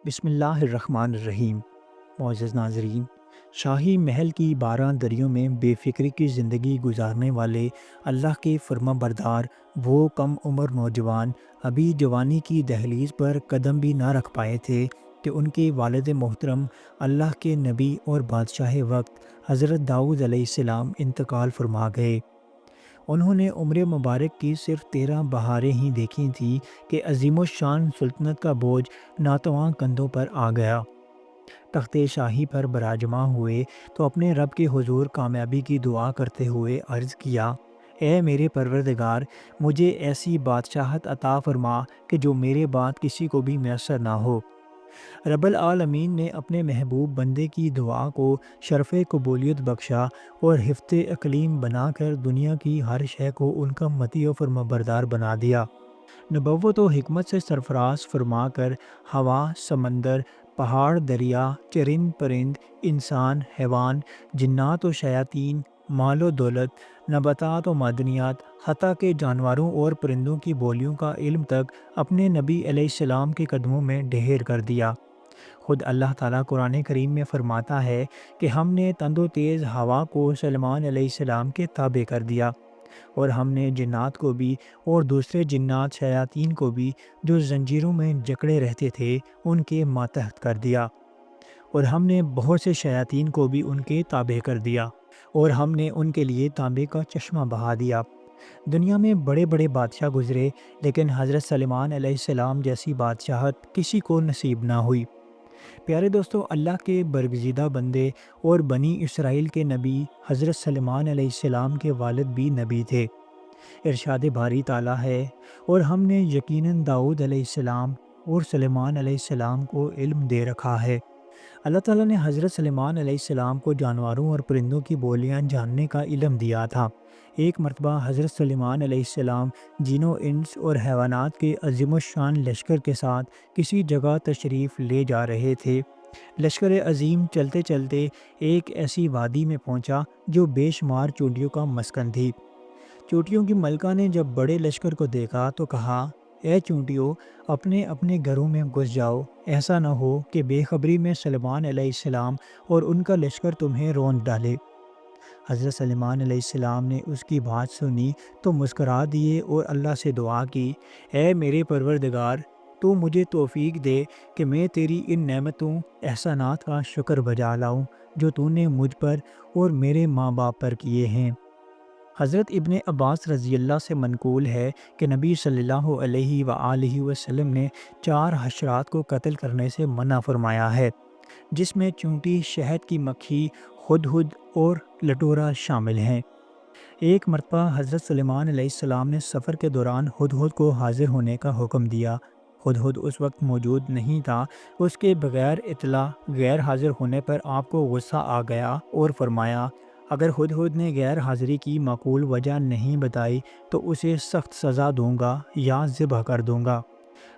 بسم اللہ الرحمن الرحیم۔ معزز ناظرین، شاہی محل کی 12 دریوں میں بے فکری کی زندگی گزارنے والے اللہ کے فرما بردار وہ کم عمر نوجوان ابھی جوانی کی دہلیز پر قدم بھی نہ رکھ پائے تھے کہ ان کے والد محترم اللہ کے نبی اور بادشاہ وقت حضرت داؤد علیہ السلام انتقال فرما گئے۔ انہوں نے عمر مبارک کی صرف 13 بہاریں ہی دیکھی تھیں کہ عظیم الشان سلطنت کا بوجھ ناتواں کندھوں پر آ گیا۔ تخت شاہی پر براجماں ہوئے تو اپنے رب کے حضور کامیابی کی دعا کرتے ہوئے عرض کیا، اے میرے پروردگار، مجھے ایسی بادشاہت عطا فرما کہ جو میرے بعد کسی کو بھی میسر نہ ہو۔ رب العالمین نے اپنے محبوب بندے کی دعا کو شرف قبولیت بخشا اور حفظ اقلیم بنا کر دنیا کی ہر شے کو ان کا مطیع و فرمانبردار بنا دیا۔ نبوت و حکمت سے سرفراز فرما کر ہوا، سمندر، پہاڑ، دریا، چرند پرند، انسان، حیوان، جنات و شیاطین، مال و دولت، نباتات و معدنیات، حتیٰ کہ جانوروں اور پرندوں کی بولیوں کا علم تک اپنے نبی علیہ السلام کے قدموں میں ڈھیر کر دیا۔ خود اللہ تعالیٰ قرآن کریم میں فرماتا ہے کہ ہم نے تند و تیز ہوا کو سلیمان علیہ السلام کے تابع کر دیا، اور ہم نے جنات کو بھی اور دوسرے جنات شیاطین کو بھی جو زنجیروں میں جکڑے رہتے تھے ان کے ماتحت کر دیا، اور ہم نے بہت سے شیاطین کو بھی ان کے تابع کر دیا، اور ہم نے ان کے لیے تانبے کا چشمہ بہا دیا۔ دنیا میں بڑے بڑے بادشاہ گزرے، لیکن حضرت سلیمان علیہ السلام جیسی بادشاہت کسی کو نصیب نہ ہوئی۔ پیارے دوستو، اللہ کے برگزیدہ بندے اور بنی اسرائیل کے نبی حضرت سلیمان علیہ السلام کے والد بھی نبی تھے۔ ارشاد باری تعالیٰ ہے، اور ہم نے یقیناً داؤد علیہ السلام اور سلیمان علیہ السلام کو علم دے رکھا ہے۔ اللہ تعالیٰ نے حضرت سلیمان علیہ السلام کو جانوروں اور پرندوں کی بولیاں جاننے کا علم دیا تھا۔ ایک مرتبہ حضرت سلیمان علیہ السلام جن و انس اور حیوانات کے عظیم الشان لشکر کے ساتھ کسی جگہ تشریف لے جا رہے تھے۔ لشکر عظیم چلتے چلتے ایک ایسی وادی میں پہنچا جو بے شمار چونٹیوں کا مسکن تھی۔ چونٹیوں کی ملکہ نے جب بڑے لشکر کو دیکھا تو کہا، اے چونٹیوں، اپنے اپنے گھروں میں گھس جاؤ، ایسا نہ ہو کہ بے خبری میں سلیمان علیہ السلام اور ان کا لشکر تمہیں روند ڈالے۔ حضرت سلیمان علیہ السلام نے اس کی بات سنی تو مسکرا دیے اور اللہ سے دعا کی، اے میرے پروردگار، تو مجھے توفیق دے کہ میں تیری ان نعمتوں احسانات کا شکر بجا لاؤں جو تو نے مجھ پر اور میرے ماں باپ پر کیے ہیں۔ حضرت ابن عباس رضی اللہ سے منقول ہے کہ نبی صلی اللہ علیہ وآلہ وسلم نے 4 حشرات کو قتل کرنے سے منع فرمایا ہے، جس میں چونٹی، شہد کی مکھی، ہدہد اور لٹورا شامل ہیں۔ ایک مرتبہ حضرت سلیمان علیہ السلام نے سفر کے دوران ہدہد کو حاضر ہونے کا حکم دیا۔ ہدہد اس وقت موجود نہیں تھا۔ اس کے بغیر اطلاع غیر حاضر ہونے پر آپ کو غصہ آ گیا اور فرمایا، اگر ہدہد نے غیر حاضری کی معقول وجہ نہیں بتائی تو اسے سخت سزا دوں گا یا ذبح کر دوں گا۔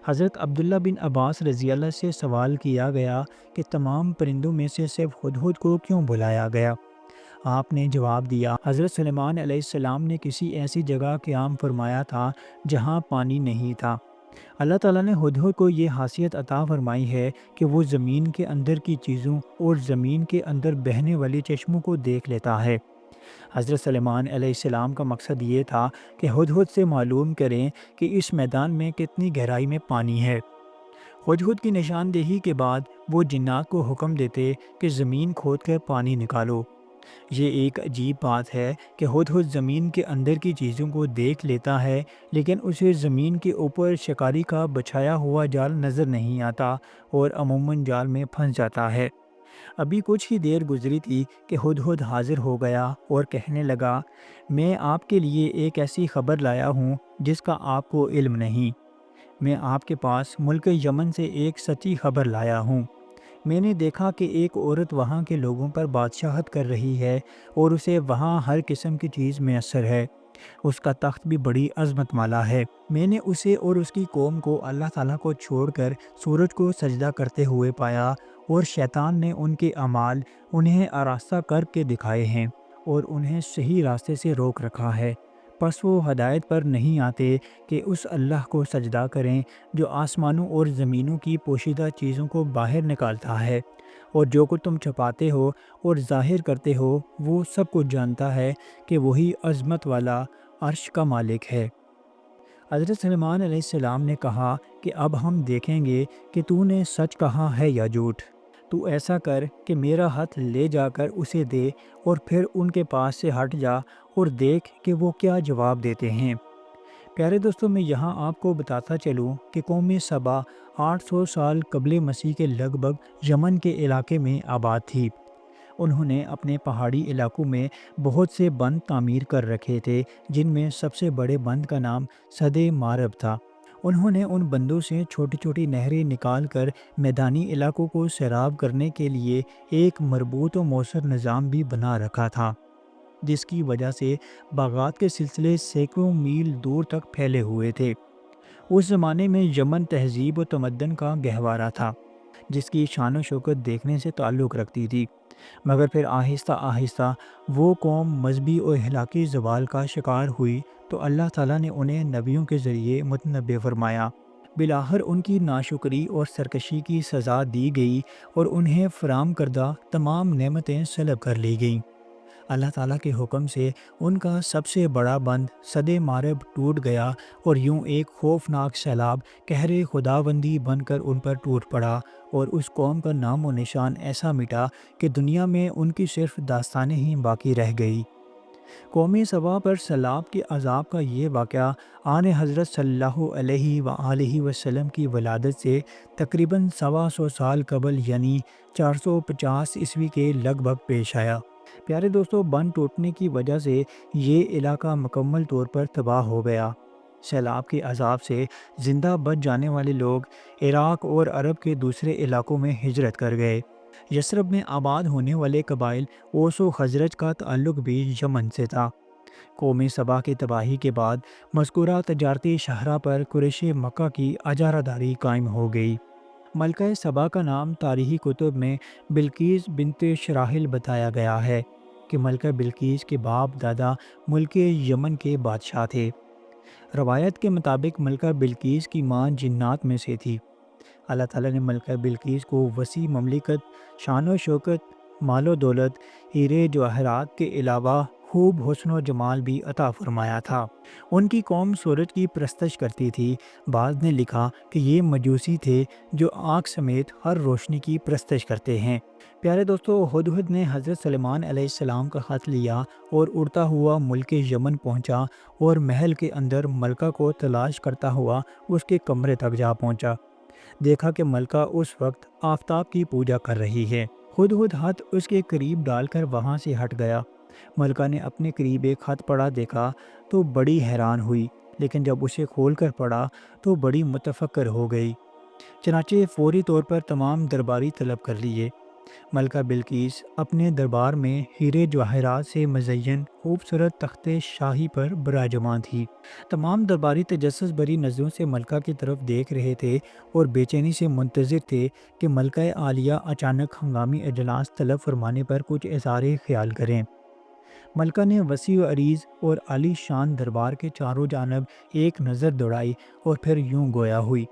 حضرت عبداللہ بن عباس رضی اللہ سے سوال کیا گیا کہ تمام پرندوں میں سے صرف ہدہد کو کیوں بلایا گیا؟ آپ نے جواب دیا، حضرت سلیمان علیہ السلام نے کسی ایسی جگہ قیام فرمایا تھا جہاں پانی نہیں تھا۔ اللہ تعالیٰ نے ہدہد کو یہ خاصیت عطا فرمائی ہے کہ وہ زمین کے اندر کی چیزوں اور زمین کے اندر بہنے والی چشموں کو دیکھ لیتا ہے۔ حضرت سلیمان علیہ السلام کا مقصد یہ تھا کہ ہدہد سے معلوم کریں کہ اس میدان میں کتنی گہرائی میں پانی ہے۔ ہدہد کی نشاندہی کے بعد وہ جنات کو حکم دیتے کہ زمین کھود کر پانی نکالو۔ یہ ایک عجیب بات ہے کہ ہدہد زمین کے اندر کی چیزوں کو دیکھ لیتا ہے، لیکن اسے زمین کے اوپر شکاری کا بچھایا ہوا جال نظر نہیں آتا اور عموماً جال میں پھنس جاتا ہے۔ ابھی کچھ ہی دیر گزری تھی کہ ہدہد حاضر ہو گیا اور کہنے لگا، میں آپ کے لیے ایک ایسی خبر لایا ہوں جس کا آپ کو علم نہیں۔ میں آپ کے پاس ملک یمن سے ایک سچی خبر لایا ہوں۔ میں نے دیکھا کہ ایک عورت وہاں کے لوگوں پر بادشاہت کر رہی ہے اور اسے وہاں ہر قسم کی چیز میسر ہے۔ اس کا تخت بھی بڑی عظمت والا ہے۔ میں نے اسے اور اس کی قوم کو اللہ تعالیٰ کو چھوڑ کر سورج کو سجدہ کرتے ہوئے پایا، اور شیطان نے ان کے اعمال انہیں آراستہ کر کے دکھائے ہیں اور انہیں صحیح راستے سے روک رکھا ہے۔ پس وہ ہدایت پر نہیں آتے کہ اس اللہ کو سجدہ کریں جو آسمانوں اور زمینوں کی پوشیدہ چیزوں کو باہر نکالتا ہے، اور جو کچھ تم چھپاتے ہو اور ظاہر کرتے ہو وہ سب کچھ جانتا ہے کہ وہی عظمت والا عرش کا مالک ہے۔ حضرت سلیمان علیہ السلام نے کہا کہ اب ہم دیکھیں گے کہ تو نے سچ کہا ہے یا جھوٹ۔ تو ایسا کر کہ میرا ہاتھ لے جا کر اسے دے، اور پھر ان کے پاس سے ہٹ جا اور دیکھ کہ وہ کیا جواب دیتے ہیں۔ پیارے دوستوں، میں یہاں آپ کو بتاتا چلوں کہ قوم سبا 800 سال قبل مسیح کے لگ بھگ یمن کے علاقے میں آباد تھی۔ انہوں نے اپنے پہاڑی علاقوں میں بہت سے بند تعمیر کر رکھے تھے، جن میں سب سے بڑے بند کا نام سد مارب تھا۔ انہوں نے ان بندوں سے چھوٹی چھوٹی نہریں نکال کر میدانی علاقوں کو سیراب کرنے کے لیے ایک مربوط و مؤثر نظام بھی بنا رکھا تھا، جس کی وجہ سے باغات کے سلسلے سینکڑوں میل دور تک پھیلے ہوئے تھے۔ اس زمانے میں یمن تہذیب و تمدن کا گہوارہ تھا، جس کی شان و شوکت دیکھنے سے تعلق رکھتی تھی، مگر پھر آہستہ آہستہ وہ قوم مذہبی اور اخلاقی زوال کا شکار ہوئی تو اللہ تعالیٰ نے انہیں نبیوں کے ذریعے متنبع فرمایا۔ بالآخر ان کی ناشکری اور سرکشی کی سزا دی گئی اور انہیں فراہم کردہ تمام نعمتیں سلب کر لی گئیں۔ اللہ تعالیٰ کے حکم سے ان کا سب سے بڑا بند سد مارب ٹوٹ گیا، اور یوں ایک خوفناک سیلاب قہر خداوندی بن کر ان پر ٹوٹ پڑا، اور اس قوم کا نام و نشان ایسا مٹا کہ دنیا میں ان کی صرف داستانیں ہی باقی رہ گئی۔ قوم سبا پر سیلاب کے عذاب کا یہ واقعہ آن حضرت صلی اللہ علیہ وآلہ وسلم کی ولادت سے تقریباً 125 سال قبل یعنی 450 عیسوی کے لگ بھگ پیش آیا۔ پیارے دوستو، بند ٹوٹنے کی وجہ سے یہ علاقہ مکمل طور پر تباہ ہو گیا۔ سیلاب کے عذاب سے زندہ بچ جانے والے لوگ عراق اور عرب کے دوسرے علاقوں میں ہجرت کر گئے۔ یثرب میں آباد ہونے والے قبائل اوس و خزرج کا تعلق بھی یمن سے تھا۔ قوم سبا کی تباہی کے بعد مذکورہ تجارتی شاہراہ پر قریش مکہ کی اجارہ داری قائم ہو گئی۔ ملکہ سبا کا نام تاریخی کتب میں بلقیس بنت شراحل بتایا گیا ہے کہ ملکہ بلقیس کے باپ دادا ملک یمن کے بادشاہ تھے۔ روایت کے مطابق ملکہ بلقیس کی ماں جنات میں سے تھی۔ اللہ تعالیٰ نے ملکہ بلقیس کو وسیع مملکت، شان و شوکت، مال و دولت، ہیرے جواہرات کے علاوہ خوب حسن و جمال بھی عطا فرمایا تھا۔ ان کی قوم سورج کی پرستش کرتی تھی۔ بعض نے لکھا کہ یہ مجوسی تھے جو آنکھ سمیت ہر روشنی کی پرستش کرتے ہیں۔ پیارے دوستو، ہدہد نے حضرت سلیمان علیہ السلام کا خط لیا اور اڑتا ہوا ملک یمن پہنچا، اور محل کے اندر ملکہ کو تلاش کرتا ہوا اس کے کمرے تک جا پہنچا۔ دیکھا کہ ملکہ اس وقت آفتاب کی پوجا کر رہی ہے۔ ہدہد ہاتھ اس کے قریب ڈال کر وہاں سے ہٹ گیا۔ ملکہ نے اپنے قریب ایک خط پڑا دیکھا تو بڑی حیران ہوئی، لیکن جب اسے کھول کر پڑھا تو بڑی متفکر ہو گئی۔ چنانچہ فوری طور پر تمام درباری طلب کر لیے۔ ملکہ بلقیس اپنے دربار میں ہیرے جواہرات سے مزین خوبصورت تخت شاہی پر براجمان تھی۔ تمام درباری تجسس بری نظروں سے ملکہ کی طرف دیکھ رہے تھے اور بے چینی سے منتظر تھے کہ ملکہ عالیہ اچانک ہنگامی اجلاس طلب فرمانے پر کچھ اظہار خیال کریں۔ ملکہ نے وسیع و عریض اور عالی شان دربار کے چاروں جانب ایک نظر دوڑائی اور پھر یوں گویا ہوئی: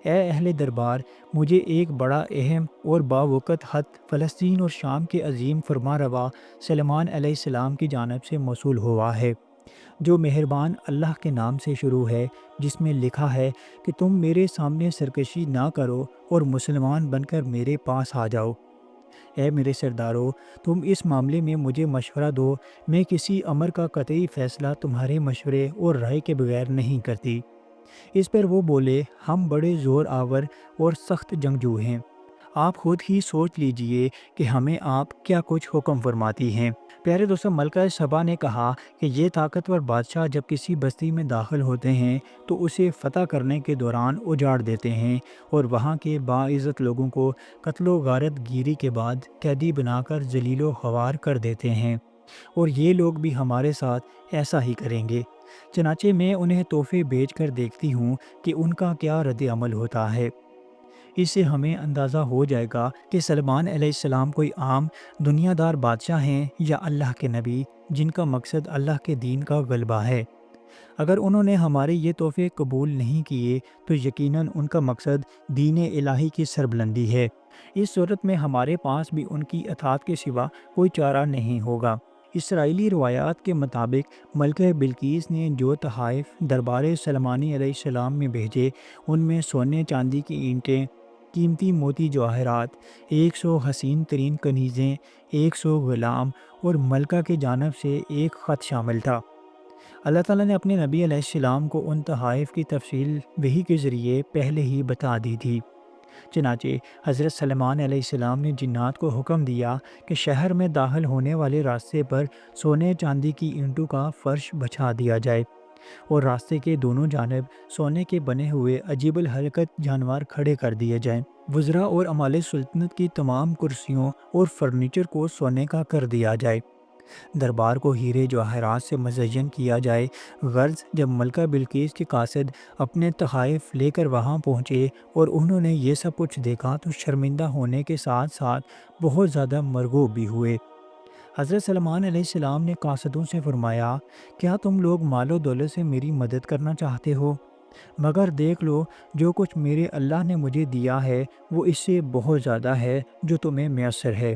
اے اہل دربار، مجھے ایک بڑا اہم اور باوقت خط فلسطین اور شام کے عظیم فرما روا سلیمان علیہ السلام کی جانب سے موصول ہوا ہے، جو مہربان اللہ کے نام سے شروع ہے، جس میں لکھا ہے کہ تم میرے سامنے سرکشی نہ کرو اور مسلمان بن کر میرے پاس آ جاؤ۔ اے میرے سردارو، تم اس معاملے میں مجھے مشورہ دو، میں کسی امر کا قطعی فیصلہ تمہارے مشورے اور رائے کے بغیر نہیں کرتی۔ اس پر وہ بولے: ہم بڑے زور آور اور سخت جنگجو ہیں، آپ خود ہی سوچ لیجئے کہ ہمیں آپ کیا کچھ حکم فرماتی ہیں۔ پیارے دوستو، ملکہ سبا نے کہا کہ یہ طاقتور بادشاہ جب کسی بستی میں داخل ہوتے ہیں تو اسے فتح کرنے کے دوران اجاڑ دیتے ہیں، اور وہاں کے باعزت لوگوں کو قتل و غارت گیری کے بعد قیدی بنا کر ذلیل و خوار کر دیتے ہیں، اور یہ لوگ بھی ہمارے ساتھ ایسا ہی کریں گے۔ چنانچہ میں انہیں تحفے بھیج کر دیکھتی ہوں کہ ان کا کیا رد عمل ہوتا ہے۔ اس سے ہمیں اندازہ ہو جائے گا کہ سلمان علیہ السلام کوئی عام دنیا دار بادشاہ ہیں یا اللہ کے نبی جن کا مقصد اللہ کے دین کا غلبہ ہے۔ اگر انہوں نے ہمارے یہ تحفے قبول نہیں کیے تو یقیناً ان کا مقصد دین الہی کی سربلندی ہے۔ اس صورت میں ہمارے پاس بھی ان کی اطاعت کے سوا کوئی چارہ نہیں ہوگا۔ اسرائیلی روایات کے مطابق ملکہ بلقیس نے جو تحائف دربار سلمانی علیہ السلام میں بھیجے ان میں سونے چاندی کی اینٹیں، قیمتی موتی جواہرات، 100 حسین ترین کنیزیں، 100 غلام اور ملکہ کی جانب سے ایک خط شامل تھا۔ اللہ تعالیٰ نے اپنے نبی علیہ السلام کو ان تحائف کی تفصیل وحی کے ذریعے پہلے ہی بتا دی تھی۔ چنانچہ حضرت سلمان علیہ السلام نے جنات کو حکم دیا کہ شہر میں داخل ہونے والے راستے پر سونے چاندی کی اینٹوں کا فرش بچھا دیا جائے اور راستے کے دونوں جانب سونے کے بنے ہوئے عجیب الحرکت جانور کھڑے کر دیے جائیں۔ وزراء اور عمال سلطنت کی تمام کرسیوں اور فرنیچر کو سونے کا کر دیا جائے۔ دربار کو ہیرے جواہرات سے مزین کیا جائے۔ غرض جب ملکہ بلقیس کے قاصد اپنے تحائف لے کر وہاں پہنچے اور انہوں نے یہ سب کچھ دیکھا تو شرمندہ ہونے کے ساتھ ساتھ بہت زیادہ مرغوب بھی ہوئے۔ حضرت سلمان علیہ السلام نے قاصدوں سے فرمایا، کیا تم لوگ مال و دولت سے میری مدد کرنا چاہتے ہو؟ مگر دیکھ لو جو کچھ میرے اللہ نے مجھے دیا ہے وہ اس سے بہت زیادہ ہے جو تمہیں میسر ہے۔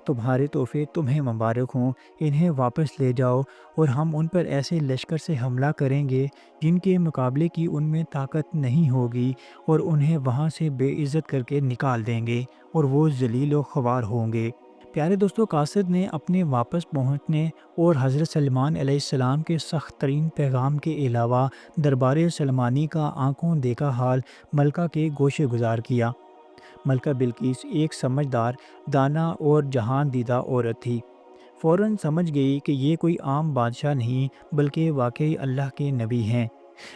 تمہارے تحفے تمہیں مبارک ہوں، انہیں واپس لے جاؤ اور ہم ان پر ایسے لشکر سے حملہ کریں گے جن کے مقابلے کی ان میں طاقت نہیں ہوگی اور انہیں وہاں سے بے عزت کر کے نکال دیں گے اور وہ ذلیل و خوار ہوں گے۔ پیارے دوستو، قاصد نے اپنے واپس پہنچنے اور حضرت سلمان علیہ السلام کے سخت ترین پیغام کے علاوہ دربار سلمانی کا آنکھوں دیکھا حال ملکہ کے گوشے گزار کیا۔ ملکہ بلقیس ایک سمجھدار، دانا اور جہان دیدہ عورت تھی۔ فوراً سمجھ گئی کہ یہ کوئی عام بادشاہ نہیں بلکہ واقعی اللہ کے نبی ہیں۔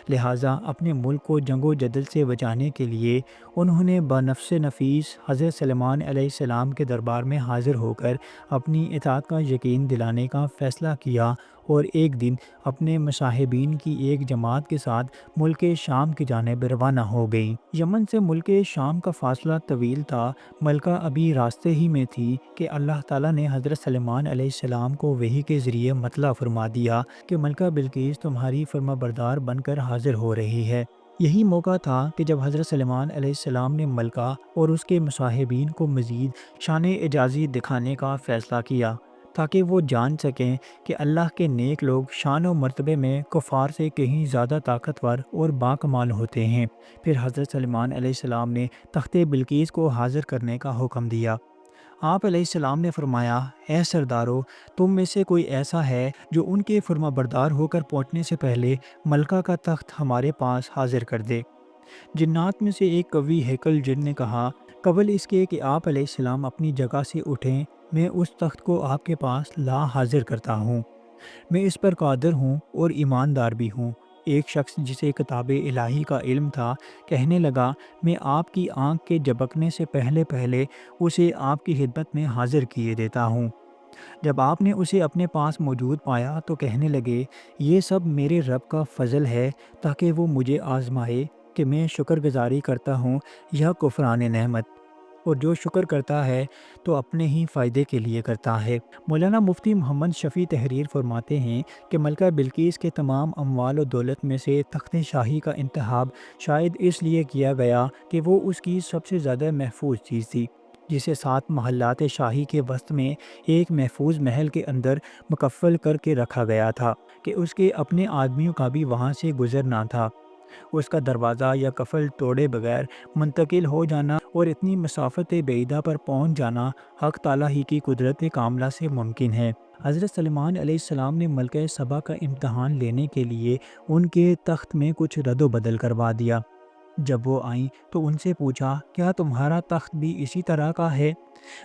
لہٰذا اپنے ملک کو جنگ و جدل سے بچانے کے لیے انہوں نے بنفس نفیس حضرت سلمان علیہ السلام کے دربار میں حاضر ہو کر اپنی اطاعت کا یقین دلانے کا فیصلہ کیا اور ایک دن اپنے مصاحبین کی ایک جماعت کے ساتھ ملک شام کی جانب روانہ ہو گئیں۔ یمن سے ملک شام کا فاصلہ طویل تھا۔ ملکہ ابھی راستے ہی میں تھی کہ اللہ تعالیٰ نے حضرت سلمان علیہ السلام کو وحی کے ذریعے مطلع فرما دیا کہ ملکہ بلقیس تمہاری فرما بردار بن کر حاضر ہو رہی ہے۔ یہی موقع تھا کہ جب حضرت سلمان علیہ السلام نے ملکہ اور اس کے مصاحبین کو مزید شان اعجازی دکھانے کا فیصلہ کیا تاکہ وہ جان سکیں کہ اللہ کے نیک لوگ شان و مرتبے میں کفار سے کہیں زیادہ طاقتور اور باکمال ہوتے ہیں۔ پھر حضرت سلمان علیہ السلام نے تخت بلقیس کو حاضر کرنے کا حکم دیا۔ آپ علیہ السلام نے فرمایا، اے سردارو، تم میں سے کوئی ایسا ہے جو ان کے فرما بردار ہو کر پہنچنے سے پہلے ملکہ کا تخت ہمارے پاس حاضر کر دے۔ جنات میں سے ایک قوی ہیکل جن نے کہا، قبل اس کے کہ آپ علیہ السلام اپنی جگہ سے اٹھیں میں اس تخت کو آپ کے پاس لا حاضر کرتا ہوں۔ میں اس پر قادر ہوں اور ایماندار بھی ہوں۔ ایک شخص جسے کتاب الہی کا علم تھا کہنے لگا، میں آپ کی آنکھ کے جھپکنے سے پہلے پہلے اسے آپ کی خدمت میں حاضر کیے دیتا ہوں۔ جب آپ نے اسے اپنے پاس موجود پایا تو کہنے لگے، یہ سب میرے رب کا فضل ہے تاکہ وہ مجھے آزمائے کہ میں شکر گزاری کرتا ہوں یا کفران نعمت، اور جو شکر کرتا ہے تو اپنے ہی فائدے کے لیے کرتا ہے۔ مولانا مفتی محمد شفیع تحریر فرماتے ہیں کہ ملکہ بلقیس کے تمام اموال و دولت میں سے تخت شاہی کا انتخاب شاید اس لیے کیا گیا کہ وہ اس کی سب سے زیادہ محفوظ چیز تھی، جسے 7 محلات شاہی کے وسط میں ایک محفوظ محل کے اندر مکفل کر کے رکھا گیا تھا کہ اس کے اپنے آدمیوں کا بھی وہاں سے گزرنا تھا۔ اس کا دروازہ یا کفل توڑے بغیر منتقل ہو جانا اور اتنی مسافت بعیدہ پر پہنچ جانا حق تعالیٰ ہی کی قدرت کاملہ سے ممکن ہے۔ حضرت سلمان علیہ السلام نے ملکہ سبا کا امتحان لینے کے لیے ان کے تخت میں کچھ رد و بدل کروا دیا۔ جب وہ آئیں تو ان سے پوچھا، کیا تمہارا تخت بھی اسی طرح کا ہے؟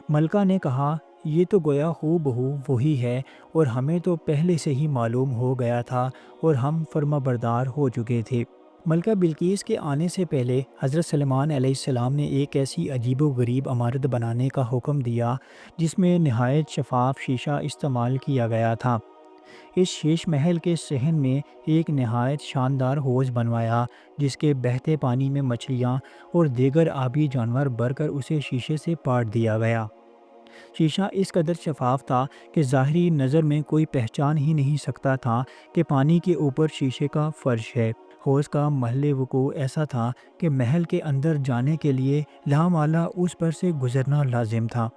ملکہ نے کہا، یہ تو گویا ہو بہو وہی ہے اور ہمیں تو پہلے سے ہی معلوم ہو گیا تھا اور ہم فرما بردار ہو چکے تھے۔ ملکہ بلقیس کے آنے سے پہلے حضرت سلمان علیہ السلام نے ایک ایسی عجیب و غریب عمارت بنانے کا حکم دیا جس میں نہایت شفاف شیشہ استعمال کیا گیا تھا۔ اس شیش محل کے صحن میں ایک نہایت شاندار حوض بنوایا جس کے بہتے پانی میں مچھلیاں اور دیگر آبی جانور بھر کر اسے شیشے سے پاٹ دیا گیا۔ شیشہ اس قدر شفاف تھا کہ ظاہری نظر میں کوئی پہچان ہی نہیں سکتا تھا کہ پانی کے اوپر شیشے کا فرش ہے۔ حوض کا محل وقوع ایسا تھا کہ محل کے اندر جانے کے لیے لامحالہ اس پر سے گزرنا لازم تھا۔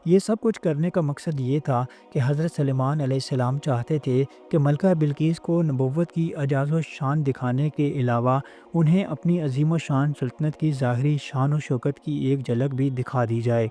یہ سب کچھ کرنے کا مقصد یہ تھا کہ حضرت سلیمان علیہ السلام چاہتے تھے کہ ملکہ بلقیس کو نبوت کی اعجاز و شان دکھانے کے علاوہ انہیں اپنی عظیم و شان سلطنت کی ظاہری شان و شوکت کی ایک جھلک بھی دکھا دی جائے،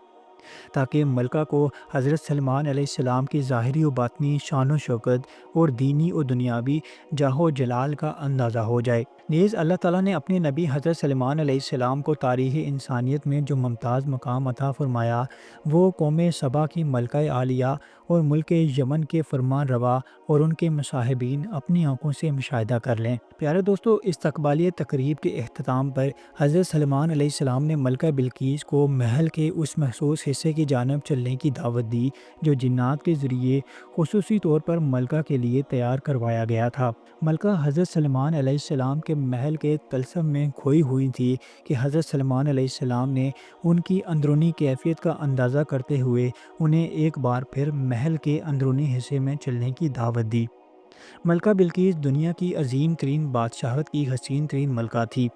تاکہ ملکہ کو حضرت سلمان علیہ السلام کی ظاہری و باطنی شان و شوکت اور دینی و دنیاوی جاہ و جلال کا اندازہ ہو جائے۔ نیز اللہ تعالیٰ نے اپنے نبی حضرت سلمان علیہ السلام کو تاریخ انسانیت میں جو ممتاز مقام عطا فرمایا وہ قوم سبا کی ملکہ عالیہ اور ملک یمن کے فرمان روا اور ان کے مصاحبین اپنی آنکھوں سے مشاہدہ کر لیں۔ پیارے دوستو، استقبالیہ تقریب کے اختتام پر حضرت سلمان علیہ السلام نے ملکہ بلقیس کو محل کے اس محسوس حصے کی جانب چلنے کی دعوت دی جو جنات کے ذریعے خصوصی طور پر ملکہ کے لیے تیار کروایا گیا تھا۔ ملکہ حضرت سلمان علیہ السلام کے محل کے طلسم میں کھوئی ہوئی تھی کہ حضرت سلمان علیہ السلام نے ان کی اندرونی کیفیت کا اندازہ کرتے ہوئے انہیں ایک بار پھر محل کے اندرونی حصے میں چلنے کی دعوت دی۔ ملکہ بلقیس دنیا کی عظیم ترین بادشاہت کی حسین ترین ملکہ تھی۔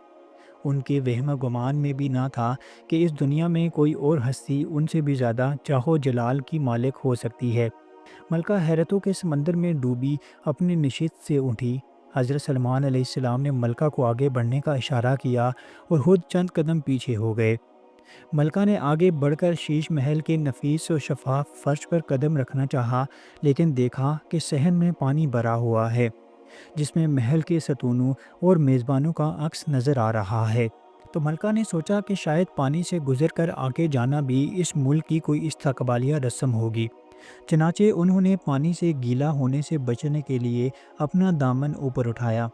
ان کے وہم و گمان میں بھی نہ تھا کہ اس دنیا میں کوئی اور ہستی ان سے بھی زیادہ جاہ و جلال کی مالک ہو سکتی ہے۔ ملکہ حیرتوں کے سمندر میں ڈوبی اپنی نشست سے اٹھی۔ حضرت سلمان علیہ السلام نے ملکہ کو آگے بڑھنے کا اشارہ کیا اور خود چند قدم پیچھے ہو گئے۔ ملکہ نے آگے بڑھ کر شیش محل کے نفیس و شفاف فرش پر قدم رکھنا چاہا، لیکن دیکھا کہ صحن میں پانی بھرا ہوا ہے جس میں محل کے ستونوں اور میزبانوں کا عکس نظر آ رہا ہے۔ تو ملکہ نے سوچا کہ شاید پانی سے گزر کر آگے جانا بھی اس ملک کی کوئی استقبالیہ رسم ہوگی۔ چنانچہ انہوں نے پانی سے گیلا ہونے سے بچنے کے لیے اپنا دامن اوپر اٹھایا۔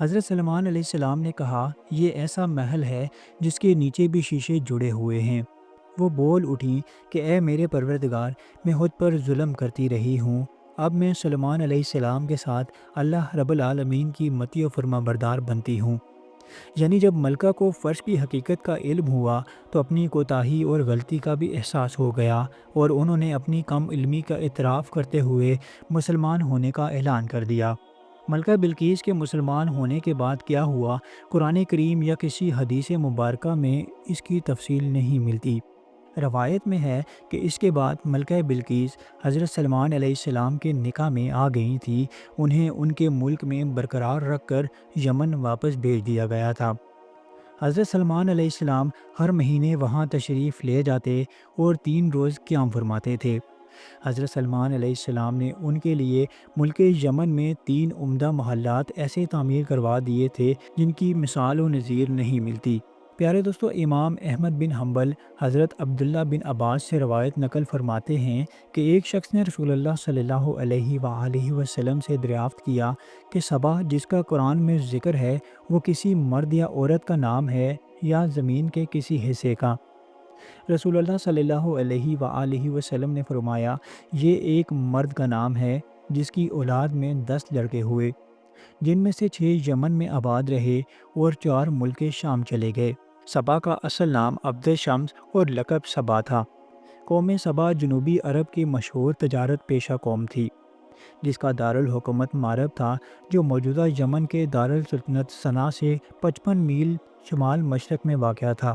حضرت سلمان علیہ السلام نے کہا، یہ ایسا محل ہے جس کے نیچے بھی شیشے جڑے ہوئے ہیں۔ وہ بول اٹھیں کہ اے میرے پروردگار، میں خود پر ظلم کرتی رہی ہوں، اب میں سلمان علیہ السلام کے ساتھ اللہ رب العالمین کی مطیع و فرما بردار بنتی ہوں۔ یعنی جب ملکہ کو فرش کی حقیقت کا علم ہوا تو اپنی کوتاہی اور غلطی کا بھی احساس ہو گیا اور انہوں نے اپنی کم علمی کا اعتراف کرتے ہوئے مسلمان ہونے کا اعلان کر دیا۔ ملکہ بلقیس کے مسلمان ہونے کے بعد کیا ہوا، قرآن کریم یا کسی حدیث مبارکہ میں اس کی تفصیل نہیں ملتی۔ روایت میں ہے کہ اس کے بعد ملکہ بلقیس حضرت سلمان علیہ السلام کے نکاح میں آ گئی تھی، انہیں ان کے ملک میں برقرار رکھ کر یمن واپس بھیج دیا گیا تھا۔ حضرت سلمان علیہ السلام ہر مہینے وہاں تشریف لے جاتے اور 3 روز قیام فرماتے تھے۔ حضرت سلمان علیہ السلام نے ان کے لیے ملک یمن میں 3 عمدہ محلات ایسے تعمیر کروا دیے تھے جن کی مثال و نظیر نہیں ملتی۔ پیارے دوستو، امام احمد بن حنبل حضرت عبداللہ بن عباس سے روایت نقل فرماتے ہیں کہ ایک شخص نے رسول اللہ صلی اللہ علیہ وآلہ وسلم سے دریافت کیا کہ صبا جس کا قرآن میں ذکر ہے وہ کسی مرد یا عورت کا نام ہے یا زمین کے کسی حصے کا؟ رسول اللہ صلی اللہ علیہ وآلہ وسلم نے فرمایا، یہ ایک مرد کا نام ہے جس کی اولاد میں 10 لڑکے ہوئے، جن میں سے 6 یمن میں آباد رہے اور 4 ملک شام چلے گئے۔ سبا کا اصل نام عبد شمس اور لقب سبا تھا۔ قوم سبا جنوبی عرب کی مشہور تجارت پیشہ قوم تھی جس کا دارالحکومت مارب تھا، جو موجودہ یمن کے دارالسلطنت صنعا سے 55 میل شمال مشرق میں واقع تھا۔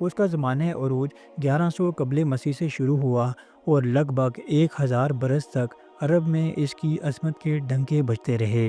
اس کا زمانہ عروج 1100 قبل مسیح سے شروع ہوا اور لگ بھگ 1000 برس تک عرب میں اس کی عظمت کے ڈنکے بجتے رہے۔